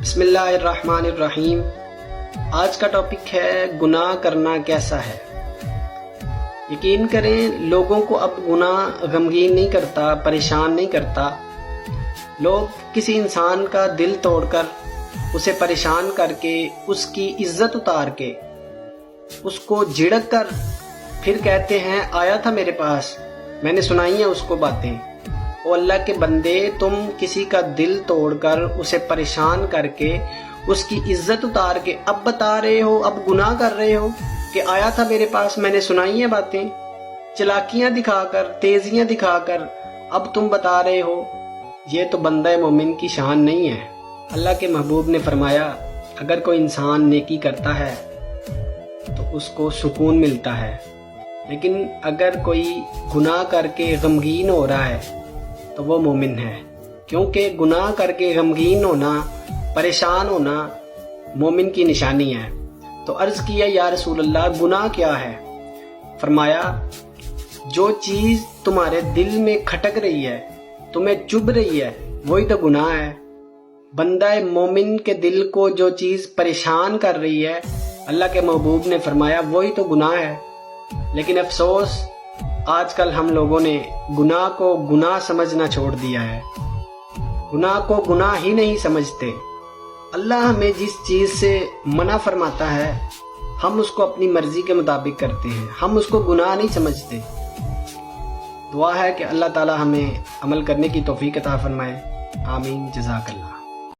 بسم اللہ الرحمن الرحیم۔ آج کا ٹاپک ہے گناہ کرنا کیسا ہے۔ یقین کریں لوگوں کو اب گناہ غمگین نہیں کرتا، پریشان نہیں کرتا۔ لوگ کسی انسان کا دل توڑ کر، اسے پریشان کر کے، اس کی عزت اتار کے، اس کو جھڑک کر پھر کہتے ہیں آیا تھا میرے پاس، میں نے سنائی ہیں اس کو باتیں۔ او اللہ کے بندے، تم کسی کا دل توڑ کر، اسے پریشان کر کے، اس کی عزت اتار کے اب بتا رہے ہو، اب گناہ کر رہے ہو کہ آیا تھا میرے پاس، میں نے سنائی ہیں باتیں۔ چلاکیاں دکھا کر، تیزیاں دکھا کر اب تم بتا رہے ہو۔ یہ تو بندہ مومن کی شان نہیں ہے۔ اللہ کے محبوب نے فرمایا اگر کوئی انسان نیکی کرتا ہے تو اس کو سکون ملتا ہے، لیکن اگر کوئی گناہ کر کے غمگین ہو رہا ہے تو وہ مومن ہے، کیونکہ گناہ کر کے غمگین ہونا، پریشان ہونا مومن کی نشانی ہے۔ تو عرض کیا یا رسول اللہ گناہ کیا ہے؟ فرمایا جو چیز تمہارے دل میں کھٹک رہی ہے، تمہیں چبھ رہی ہے، وہی تو گناہ ہے۔ بندہ مومن کے دل کو جو چیز پریشان کر رہی ہے، اللہ کے محبوب نے فرمایا وہی تو گناہ ہے۔ لیکن افسوس آج کل ہم لوگوں نے گناہ کو گناہ سمجھنا چھوڑ دیا ہے، گناہ کو گناہ ہی نہیں سمجھتے۔ اللہ ہمیں جس چیز سے منع فرماتا ہے ہم اس کو اپنی مرضی کے مطابق کرتے ہیں، ہم اس کو گناہ نہیں سمجھتے۔ دعا ہے کہ اللہ تعالی ہمیں عمل کرنے کی توفیق عطا فرمائے۔ آمین، جزاک اللہ۔